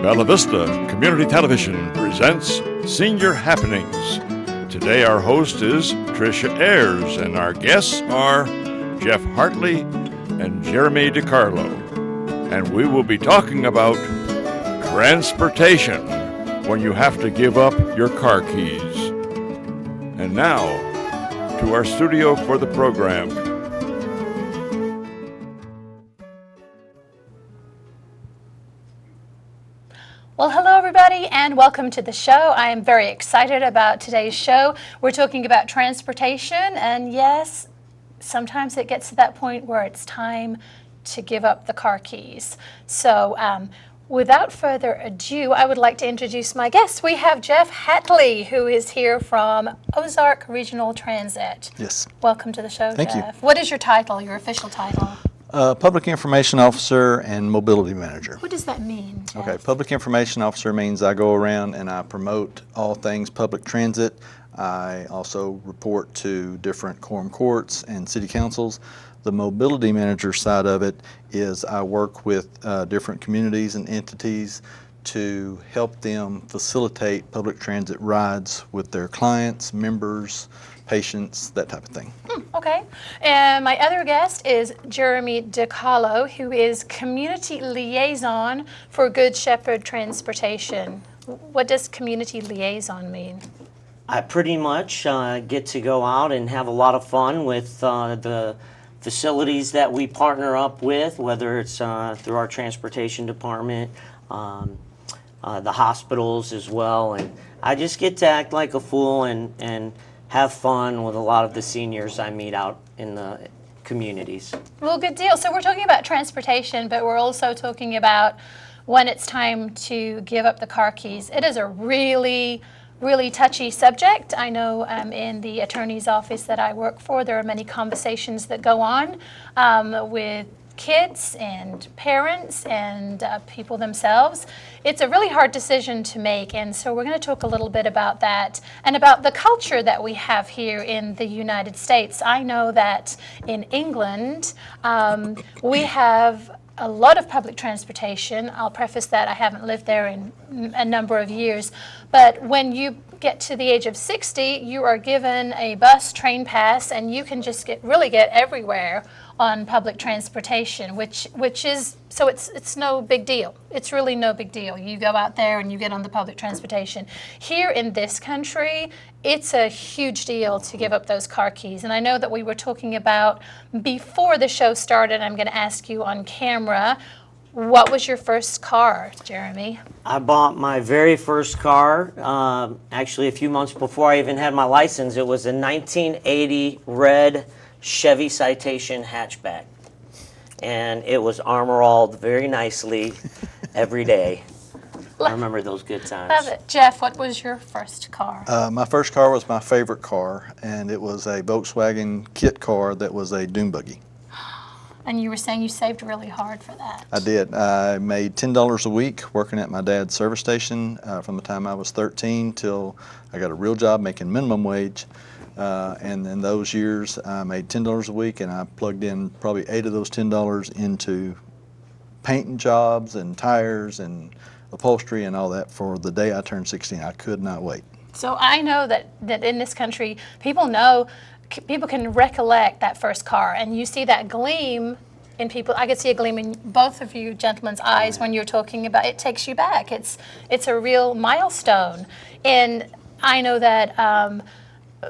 Bella Vista Community Television presents Senior Happenings. Today our host is Tricia Ayers, and our guests are Jeff Hatley and Jeremy DeCarlo. And we will be talking about transportation when you have to give up your car keys. And now, to our studio for the program. Well, hello everybody and welcome to the show. I am very excited about today's show. We're talking about transportation, and yes, sometimes it gets to that point where it's time to give up the car keys. So without further ado, I would like to introduce my guests. We have Jeff Hatley, who is here from Ozark Regional Transit. Yes. Welcome to the show, Thank Jeff. you. What is your title, your official title? Public Information Officer and Mobility Manager. What does that mean, Jeff? Okay, Public Information Officer means I go around and I promote all things public transit. I also report to different quorum courts and city councils. The Mobility Manager side of it is I work with different communities and entities to help them facilitate public transit rides with their clients, members, patients, that type of thing. Okay. And my other guest is Jeremy DeCarlo, who is Community Liaison for Good Shepherd Transportation. What does Community Liaison mean? I pretty much get to go out and have a lot of fun with the facilities that we partner up with, whether it's through our transportation department, the hospitals as well. And I just get to act like a fool and have fun with a lot of the seniors I meet out in the communities. Well, good deal. So we're talking about transportation, but we're also talking about when it's time to give up the car keys. It is a really touchy subject. I know in the attorney's office that I work for, there are many conversations that go on with kids and parents and people themselves. It's a really hard decision to make, and so we're going to talk a little bit about that and about the culture that we have here in the United States. I know that in England we have a lot of public transportation. I'll preface that I haven't lived there in a number of years, but when you get to the age of 60, you are given a bus, train pass, and you can just really get everywhere on public transportation, which is, so it's no big deal. It's really no big deal. You go out there and you get on the public transportation. Here in this country, it's a huge deal to give up those car keys. And I know that we were talking about, before the show started, I'm going to ask you on camera, what was your first car, Jeremy? I bought my very first car actually a few months before I even had my license. It was a 1980 red Chevy Citation hatchback, and it was armor-alled very nicely every day. I remember those good times. Love it. Jeff, what was your first car? My first car was my favorite car, and it was a Volkswagen kit car that was a dune buggy. And you were saying you saved really hard for that. I did. I made $10 a week working at my dad's service station from the time I was 13 till I got a real job making minimum wage. And in those years, I made $10 a week, and I plugged in probably 8 of those $10 into painting jobs and tires and upholstery and all that for the day I turned 16. I could not wait. So I know that in this country, people can recollect that first car, and you see that gleam in people. I could see a gleam in both of you gentlemen's eyes when you're talking about it. Takes you back. It's a real milestone. And I know that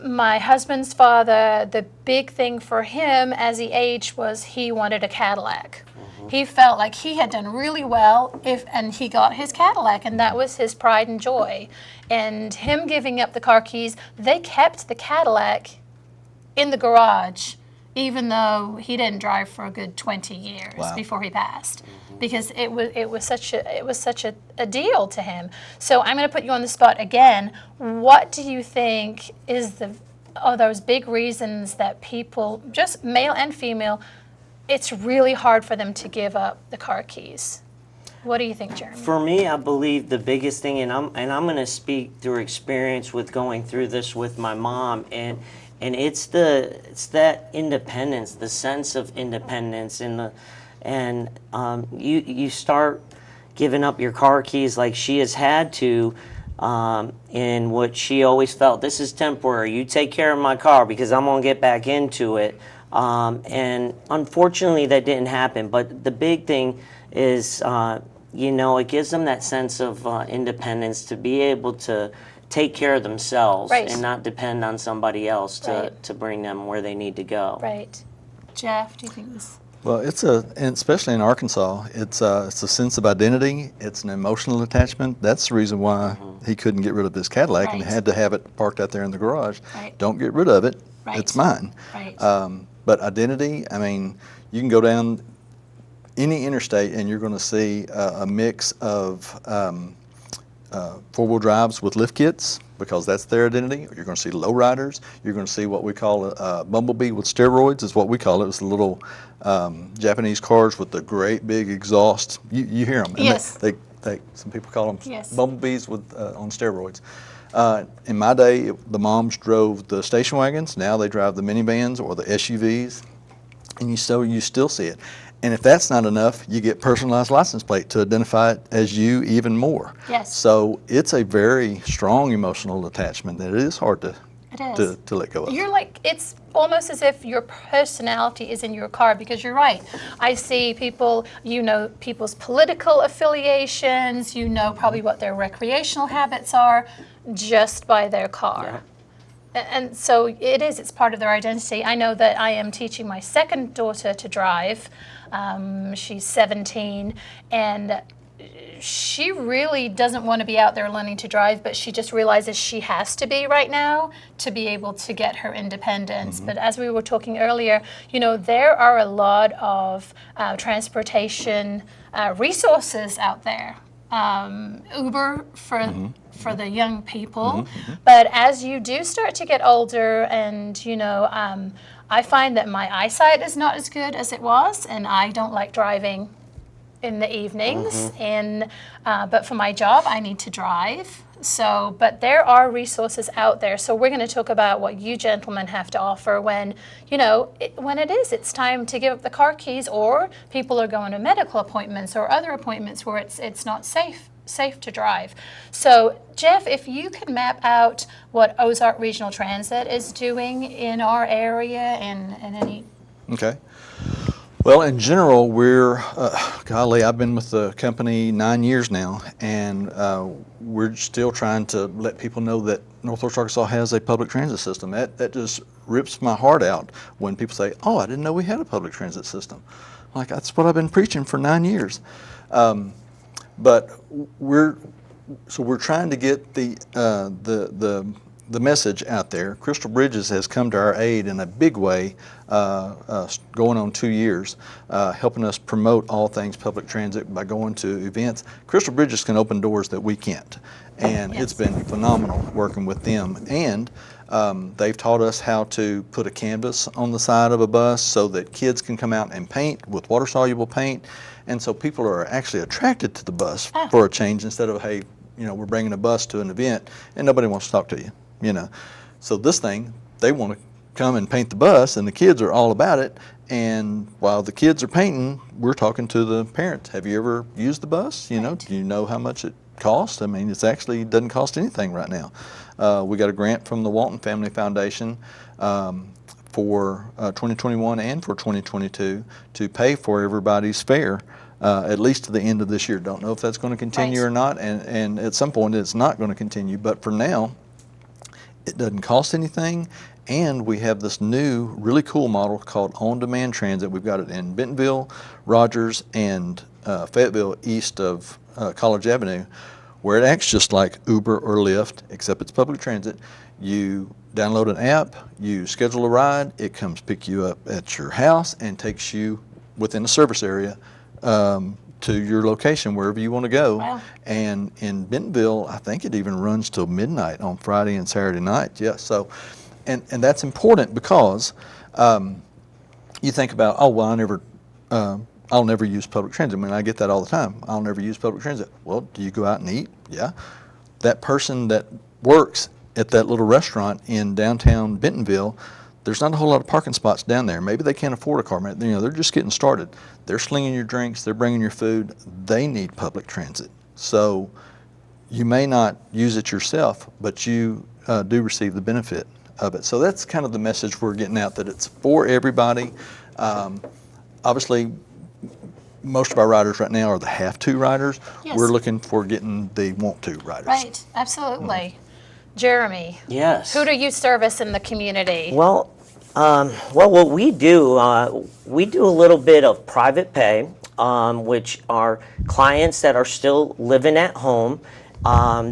my husband's father, the big thing for him as he aged was he wanted a Cadillac. He felt like he had done really well and he got his Cadillac, and that was his pride and joy. And him giving up the car keys, they kept the Cadillac in the garage, even though he didn't drive for a good 20 years before he passed, because it was such a deal to him. So I'm going to put you on the spot again. What do you think are those big reasons that people, just male and female, it's really hard for them to give up the car keys? What do you think, Jeremy? For me, I believe the biggest thing, and I'm going to speak through experience with going through this with my mom, and it's that independence, the sense of independence, and you start giving up your car keys like she has had to, in what she always felt, this is temporary. You take care of my car because I'm going to get back into it. And unfortunately, that didn't happen. But the big thing is, it gives them that sense of independence to be able to take care of themselves Right. and not depend on somebody else Right. to bring them where they need to go. Right. Jeff, do you think this? Well, and especially in Arkansas, it's a sense of identity. It's an emotional attachment. That's the reason why he couldn't get rid of his Cadillac and Right. had to have it parked out there in the garage. Right. Don't get rid of it. Right. It's mine. Right. But identity, I mean, you can go down any interstate and you're going to see a mix of four-wheel drives with lift kits, because that's their identity. You're going to see lowriders. You're going to see what we call a bumblebee with steroids, is what we call it. It's the little Japanese cars with the great big exhaust. You hear them. And Yes. They some people call them Yes. bumblebees with on steroids. In my day, the moms drove the station wagons. Now they drive the minivans or the SUVs, and you still see it. And if that's not enough, you get personalized license plate to identify it as you even more. Yes. So it's a very strong emotional attachment that it is hard to It is. to let go of. You're like, it's almost as if your personality is in your car, because you're right. I see people, people's political affiliations, probably what their recreational habits are just by their car. And so it's part of their identity. I know that I am teaching my second daughter to drive. She's 17, and she really doesn't want to be out there learning to drive, but she just realizes she has to be right now to be able to get her independence. But as we were talking earlier, there are a lot of transportation resources out there. Uber for the young people. But as you do start to get older, and I find that my eyesight is not as good as it was, and I don't like driving in the evenings. And but for my job, I need to drive. So, but there are resources out there. So we're going to talk about what you gentlemen have to offer when, it's time to give up the car keys, or people are going to medical appointments or other appointments where it's not safe to drive. So, Jeff, if you could map out what Ozark Regional Transit is doing in our area and any. Okay. Well, in general, I've been with the company 9 years now, and we're still trying to let people know that Northwest Arkansas has a public transit system. That just rips my heart out when people say, "Oh, I didn't know we had a public transit system." Like, that's what I've been preaching for 9 years. But we're trying to get the message out there. Crystal Bridges has come to our aid in a big way, going on 2 years, helping us promote all things public transit by going to events. Crystal Bridges can open doors that we can't, and it's been phenomenal working with them. And they've taught us how to put a canvas on the side of a bus so that kids can come out and paint with water-soluble paint, and so people are actually attracted to the bus for a change, instead of, hey, we're bringing a bus to an event and nobody wants to talk to you. So this thing, they want to come and paint the bus, and the kids are all about it. And while the kids are painting, we're talking to the parents. Have you ever used the bus? Do you know how much it costs? I mean, it doesn't cost anything right now. We got a grant from the Walton Family Foundation for 2021 and for 2022 to pay for everybody's fare, at least to the end of this year. Don't know if that's going to continue or not, and at some point it's not going to continue. But for now, it doesn't cost anything, and we have this new really cool model called on-demand transit. We've got it in Bentonville, Rogers, and Fayetteville east of College Avenue, where it acts just like Uber or Lyft, except it's public transit. You download an app, you schedule a ride, it comes pick you up at your house and takes you within a service area to your location, wherever you want to go. Wow. And in Bentonville, I think it even runs till midnight on Friday and Saturday night. Yeah, so, and that's important because you think about, oh, well, I'll never use public transit. I mean, I get that all the time. I'll never use public transit. Well, do you go out and eat? Yeah. That person that works at that little restaurant in downtown Bentonville, there's not a whole lot of parking spots down there. Maybe they can't afford a car. They're just getting started. They're slinging your drinks. They're bringing your food. They need public transit. So you may not use it yourself, but you do receive the benefit of it. So that's kind of the message we're getting out, that it's for everybody. Obviously, most of our riders right now are the have-to riders. Yes. We're looking for getting the want-to riders. Right, absolutely. Jeremy, Yes. who do you service in the community? Well, what we do a little bit of private pay, which are clients that are still living at home.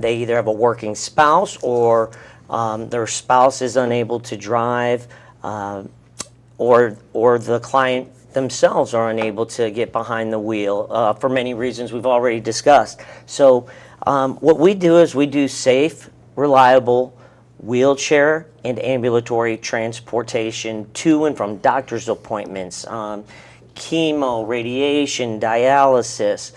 They either have a working spouse or their spouse is unable to drive, or the client themselves are unable to get behind the wheel for many reasons we've already discussed. So what we do is we do safe, reliable wheelchair and ambulatory transportation to and from doctor's appointments, chemo, radiation, dialysis.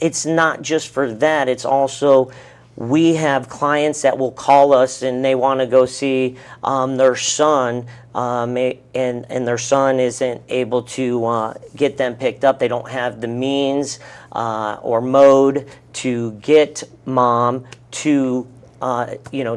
It's not just for that, it's also we have clients that will call us and they want to go see their son, and their son isn't able to get them picked up. They don't have the means or mode to get mom to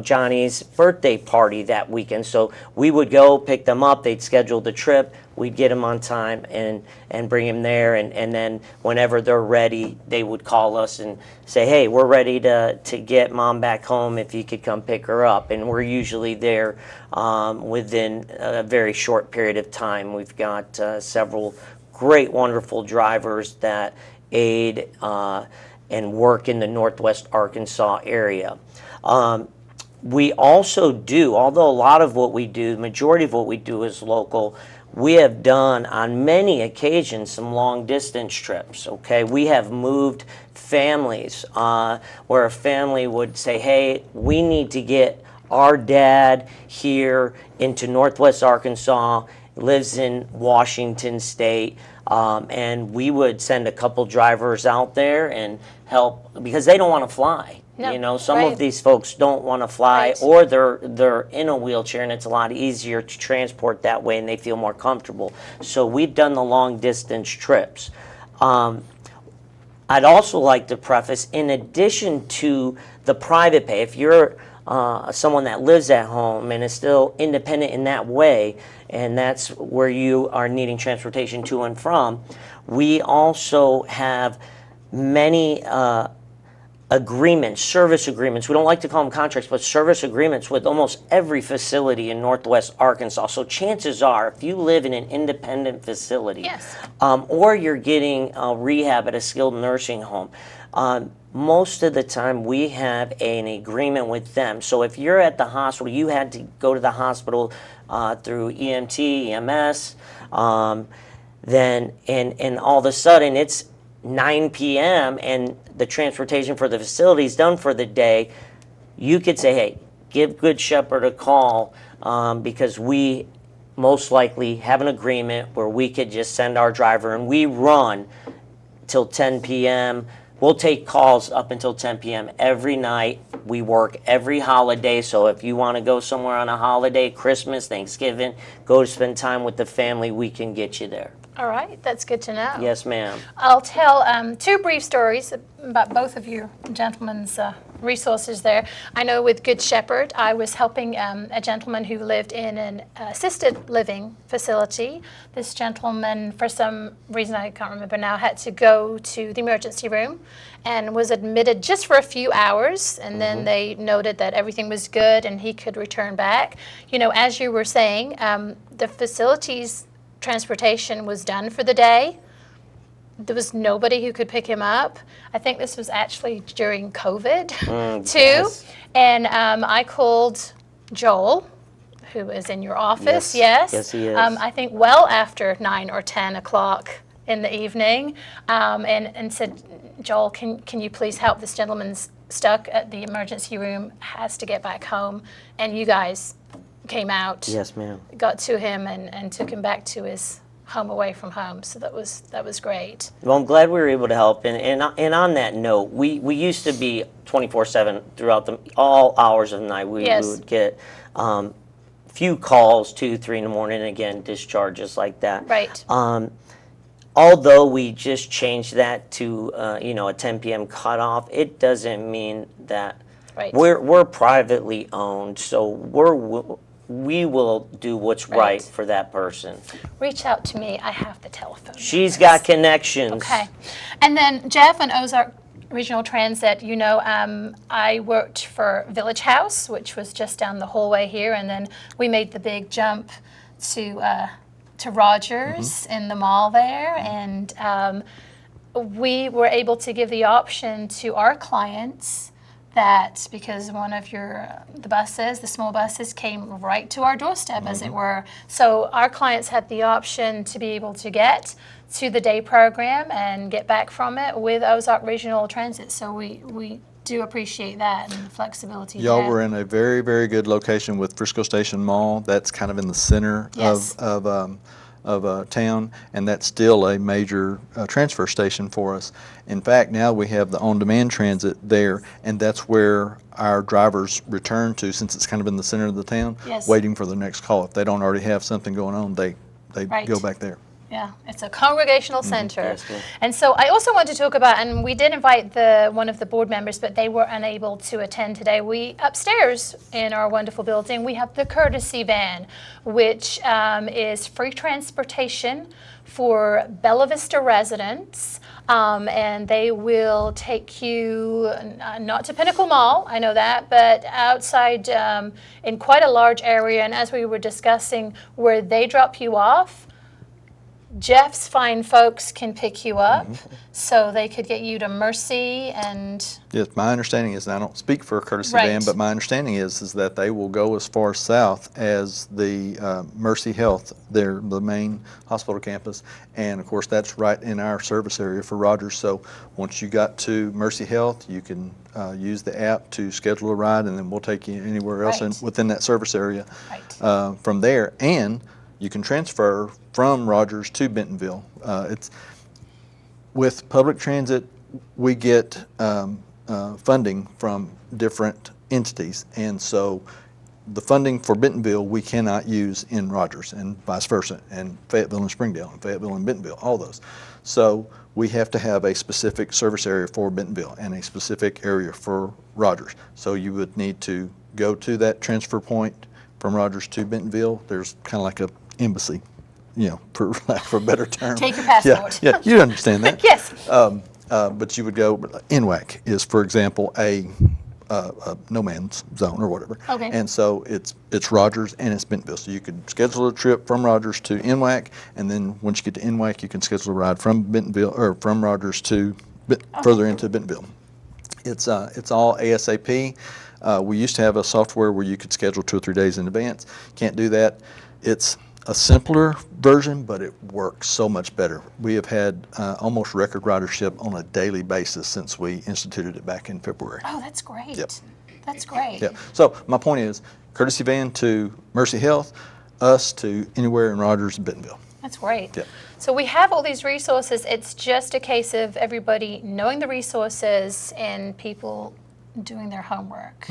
Johnny's birthday party that weekend. So we would go pick them up. They'd schedule the trip. We'd get them on time and bring them there. And then whenever they're ready, they would call us and say, hey, we're ready to get mom back home if you could come pick her up. And we're usually there within a very short period of time. We've got several great, wonderful drivers that aid and work in the Northwest Arkansas area. We also do, although a lot of what we do, the majority of what we do is local, we have done on many occasions some long distance trips, okay? We have moved families where a family would say, hey, we need to get our dad here into Northwest Arkansas, lives in Washington State, and we would send a couple drivers out there and help because they don't want to fly. No, Some right. of these folks don't want to fly, Right. or they're in a wheelchair, and it's a lot easier to transport that way, and they feel more comfortable. So we've done the long distance trips. I'd also like to preface, in addition to the private pay, if you're someone that lives at home and is still independent in that way, and that's where you are needing transportation to and from, we also have many agreements, service agreements. We don't like to call them contracts, but service agreements with almost every facility in Northwest Arkansas. So chances are, if you live in an independent facility, Yes. Or you're getting rehab at a skilled nursing home, most of the time we have an agreement with them. So if you're at the hospital, you had to go to the hospital through EMT, EMS, then and all of a sudden it's 9 p.m. and the transportation for the facility is done for the day, you could say, hey, give Good Shepherd a call because we most likely have an agreement where we could just send our driver and we run till 10 p.m. We'll take calls up until 10 p.m. every night. We work every holiday, so if you want to go somewhere on a holiday, Christmas, Thanksgiving, go to spend time with the family, we can get you there. All right, that's good to know. Yes, ma'am. I'll tell two brief stories about both of you gentlemen's resources there. I know with Good Shepherd, I was helping a gentleman who lived in an assisted living facility. This gentleman, for some reason I can't remember now, had to go to the emergency room and was admitted just for a few hours, and then they noted that everything was good and he could return back. As you were saying, the facility's transportation was done for the day. There was nobody who could pick him up. I think this was actually during COVID too. Yes. And I called Joel, who is in your office. Yes. Yes, he is. I think well after 9 or 10 o'clock in the evening, and said, Joel, can you please help? This gentleman's stuck at the emergency room, has to get back home. And you guys came out. Yes, ma'am. Got to him and took him back to his home away from home. So that was great. Well, I'm glad we were able to help. And on that note, we used to be 24/7 throughout all hours of the night. We Yes. would get few calls, 2, 3 in the morning, again, discharges like that. Right. Although we just changed that to, a 10 p.m. cutoff, it doesn't mean that Right. we're privately owned, so we will do what's right for that person. Reach out to me. I have the telephone. She's numbers. got connections. Okay. And then Jeff and Ozark Regional Transit, I worked for Village House, which was just down the hallway here, and then we made the big jump to Rogers in the mall there, and we were able to give the option to our clients that because one of the small buses came right to our doorstep, as it were. So our clients had the option to be able to get to the day program and get back from it with Ozark Regional Transit. So we do appreciate that and the flexibility Y'all there. were in a very, very good location with Frisco Station Mall. That's kind of in the center Yes. of town, and that's still a major transfer station for us. In fact, now we have the on-demand transit there, and that's where our drivers return to, since it's kind of in the center of the town, Yes. waiting for the next call. If they don't already have something going on, they Right. go back there. Yeah, it's a congregational center. Yes, ma'am. And so I also want to talk about, and we did invite one of the board members, but they were unable to attend today. Upstairs in our wonderful building, we have the courtesy van, which is free transportation for Bella Vista residents. And they will take you, not to Pinnacle Mall, I know that, but outside in quite a large area. And as we were discussing where they drop you off, Jeff's fine folks can pick you up, so they could get you to Mercy and... Yes, my understanding is, and I don't speak for a courtesy Right. van, but my understanding is that they will go as far south as the Mercy Health, the main hospital campus, and of course that's right in our service area for Rogers. So once you got to Mercy Health, you can use the app to schedule a ride, and then we'll take you anywhere else Right. within that service area Right. from there. And you can transfer from Rogers to Bentonville. With public transit, we get funding from different entities, and so the funding for Bentonville we cannot use in Rogers, and vice versa, and Fayetteville and Springdale, and Fayetteville and Bentonville, all those. So we have to have a specific service area for Bentonville and a specific area for Rogers. So you would need to go to that transfer point from Rogers to Bentonville. There's kind of like a embassy, for lack of a better term. Take your passport. Yeah, you understand that. Yes. But you would go, NWAC is, for example, a no man's zone or whatever. Okay. And so it's Rogers and it's Bentonville. So you could schedule a trip from Rogers to NWAC, and then once you get to NWAC, you can schedule a ride from Bentonville or from Rogers to further into Bentonville. It's all ASAP. We used to have a software where you could schedule 2 or 3 days in advance. Can't do that. It's a simpler version, but it works so much better. We have had almost record ridership on a daily basis since we instituted it back in February. Oh, that's great. Yep. That's great. Yeah. So my point is, courtesy van to Mercy Health, us to anywhere in Rogers and Bentonville. That's great. Yep. So we have all these resources. It's just a case of everybody knowing the resources and people doing their homework.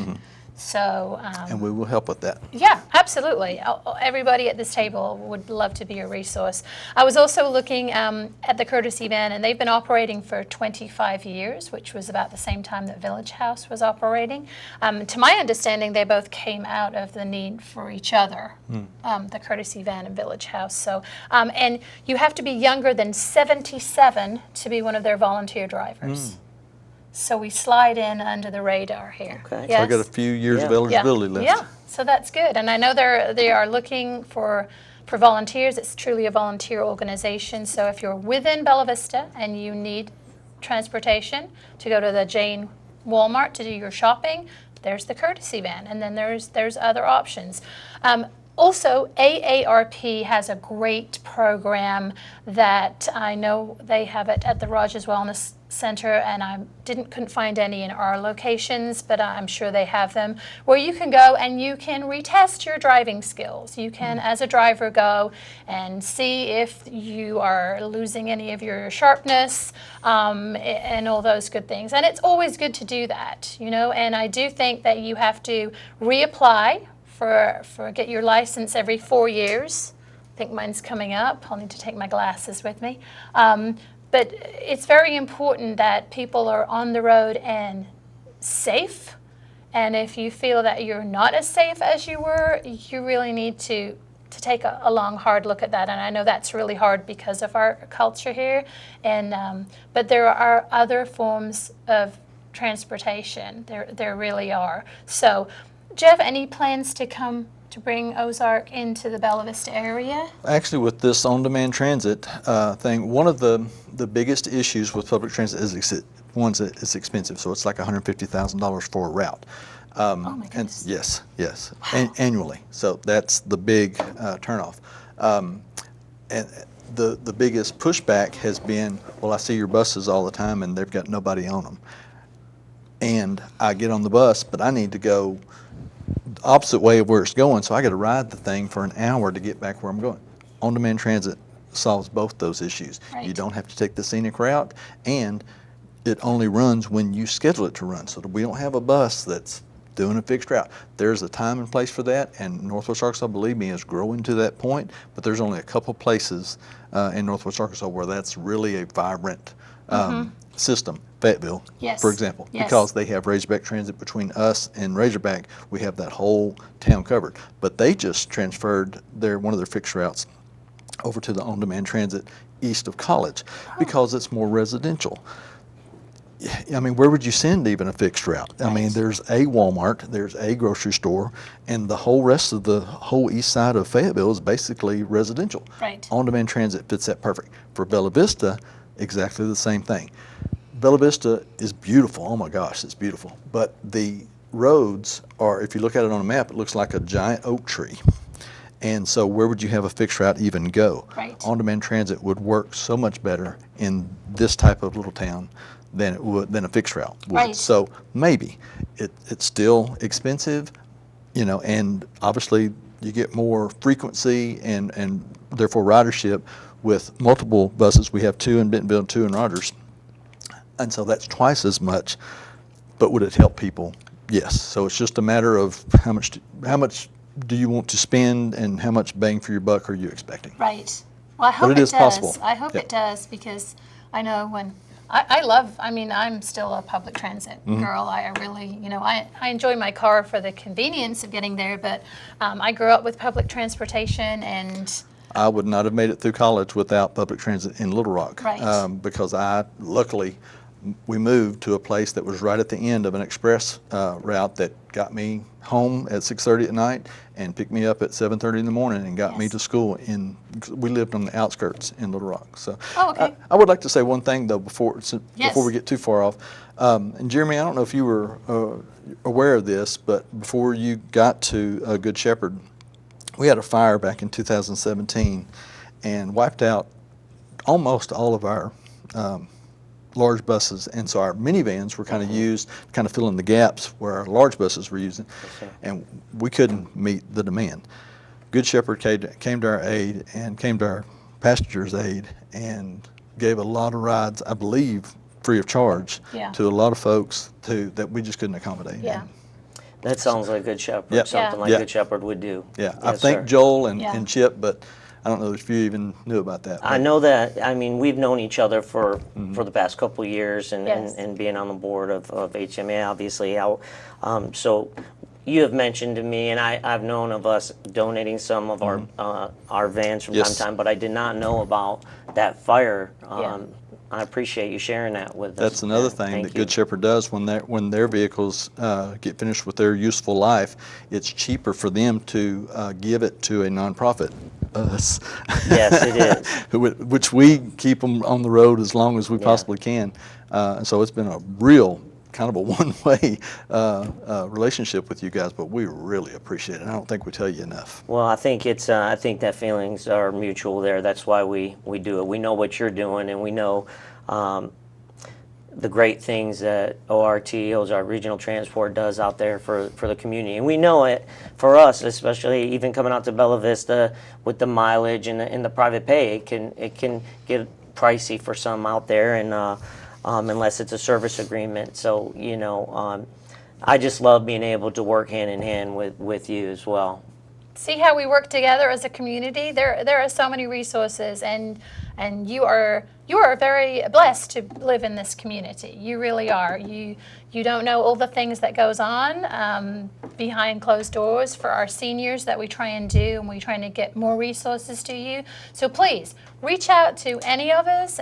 So, And we will help with that. yeah, absolutely. Everybody at this table would love to be a resource. I was also looking at the courtesy van, and they've been operating for 25 years, which was about the same time that Village House was operating. To my understanding, they both came out of the need for each other, the courtesy van and Village House. So, and you have to be younger than 77 to be one of their volunteer drivers. So we slide in under the radar here. Okay. Yes? So I got a few years of Yeah. eligibility left. Yeah, so that's good. And I know they are looking for volunteers. It's truly a volunteer organization. So if you're within Bella Vista and you need transportation to go to the Jane Walmart to do your shopping, there's the courtesy van. And then there's other options. Also, AARP has a great program that I know they have it at the Rogers Wellness Center, and I couldn't find any in our locations, but I'm sure they have them, where you can go and you can retest your driving skills. You can, as a driver, go and see if you are losing any of your sharpness and all those good things. And it's always good to do that, and I do think that you have to reapply for get your license every 4 years. I think mine's coming up. I'll need to take my glasses with me. But it's very important that people are on the road and safe. And if you feel that you're not as safe as you were, you really need to take a long, hard look at that. And I know that's really hard because of our culture here. And but there are other forms of transportation. There really are. So, do you have any plans to come to bring Ozark into the Bella Vista area? Actually, with this on-demand transit thing, one of the biggest issues with public transit is it's expensive. So it's like $150,000 for a route. Oh my goodness. And yes, annually. So that's the big turnoff. And the biggest pushback has been, well, I see your buses all the time and they've got nobody on them. And I get on the bus, but I need to go the opposite way of where it's going, so I got to ride the thing for an hour to get back where I'm going. On-demand transit solves both those issues. Right. You don't have to take the scenic route, and it only runs when you schedule it to run. So we don't have a bus that's doing a fixed route. There's a time and place for that, and Northwest Arkansas, believe me, is growing to that point, but there's only a couple places in Northwest Arkansas where that's really a vibrant system. Fayetteville, Yes. for example, Yes. because they have Razorback Transit between us and Razorback, we have that whole town covered. But they just transferred one of their fixed routes over to the on-demand transit east of College because it's more residential. I mean, where would you send even a fixed route? I mean, there's a Walmart, there's a grocery store, and the whole rest of the whole east side of Fayetteville is basically residential. Right. On-demand transit fits that perfect. For Bella Vista, exactly the same thing. Bella Vista is beautiful. Oh my gosh, it's beautiful. But the roads are, if you look at it on a map, it looks like a giant oak tree. And so where would you have a fixed route even go? Right. On-demand transit would work so much better in this type of little town than a fixed route would. Right. So maybe it's still expensive, and obviously you get more frequency and therefore ridership with multiple buses. We have 2 in Bentonville and 2 in Rogers. And so that's twice as much, but would it help people? Yes. So it's just a matter of how much do you want to spend and how much bang for your buck are you expecting? Right. Well, I hope it is does. possible. I hope Yeah. it does, because I know when I'm still a public transit girl. I really, I enjoy my car for the convenience of getting there, but I grew up with public transportation, and I would not have made it through college without public transit in Little Rock. Right. Because luckily, we moved to a place that was right at the end of an express route that got me home at 6:30 at night and picked me up at 7:30 in the morning and got me Yes. to school. We lived on the outskirts in Little Rock. So Oh, okay. I would like to say one thing though before Yes. we get too far off. And Jeremy, I don't know if you were aware of this, but before you got to Good Shepherd, we had a fire back in 2017 and wiped out almost all of our large buses, and so our minivans were kind of used, kind of fill in the gaps where our large buses were using, and we couldn't meet the demand. Good Shepherd came to our aid and came to our passengers' aid and gave a lot of rides, I believe, free of charge Yeah. to a lot of folks that we just couldn't accommodate. Yeah. That sounds like Good Shepherd, Yep. something Yeah. like Yeah. Good Shepherd would do. Yeah, Yes, I think sir. Joel Yeah. and Chip, but I don't know if you even knew about that. I know that. I mean, we've known each other for the past couple of years, and, Yes. and being on the board of HMA, obviously. So you have mentioned to me, and I've known of us donating some of our vans from Yes. time to time, but I did not know about that fire. Yeah. I appreciate you sharing that with us. That's another Yeah, thing thank that you. Good Shepherd does when their vehicles get finished with their useful life. It's cheaper for them to give it to a nonprofit, us. Yes, it is. Which we keep them on the road as long as we possibly can. And so it's been a real kind of a one-way relationship with you guys, but we really appreciate it. I don't think we tell you enough. Well, I think I think that feelings are mutual there. That's why we do it. We know what you're doing, and we know the great things that Ozark Regional Transport does out there for the community. And we know it for us, especially even coming out to Bella Vista with the mileage and the private pay. It can get pricey for some out there, and unless it's a service agreement. So I just love being able to work hand in hand with you as well. See how we work together as a community? There are so many resources, and you are very blessed to live in this community. You really are. You don't know all the things that goes on behind closed doors for our seniors that we try and do, and we're trying to get more resources to you. So please reach out to any of us,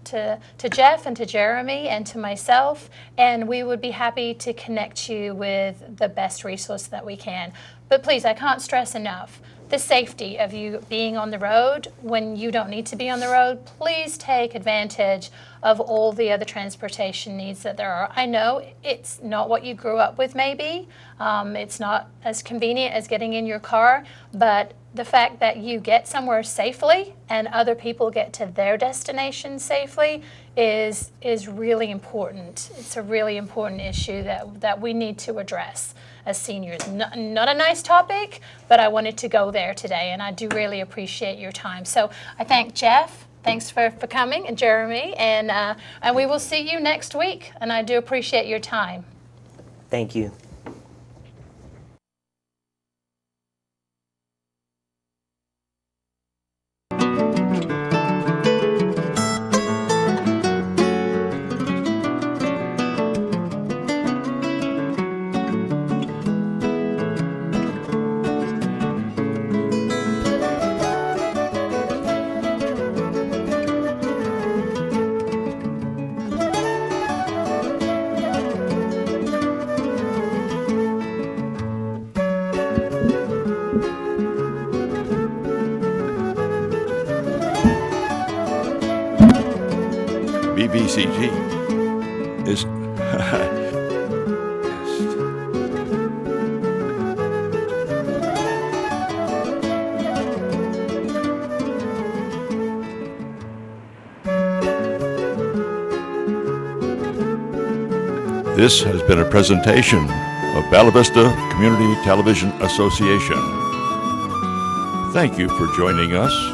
to Jeff and to Jeremy and to myself, and we would be happy to connect you with the best resource that we can. But please, I can't stress enough the safety of you being on the road when you don't need to be on the road. Please take advantage of all the other transportation needs that there are. I know it's not what you grew up with, maybe. It's not as convenient as getting in your car, but the fact that you get somewhere safely and other people get to their destination safely is really important. It's a really important issue that we need to address as seniors. Not a nice topic, but I wanted to go there today, and I do really appreciate your time. So I thank Jeff. Thanks for coming, and Jeremy, and we will see you next week, and I do appreciate your time. Thank you. BBCG is This has been a presentation of Bella Vista Community Television Association. Thank you for joining us.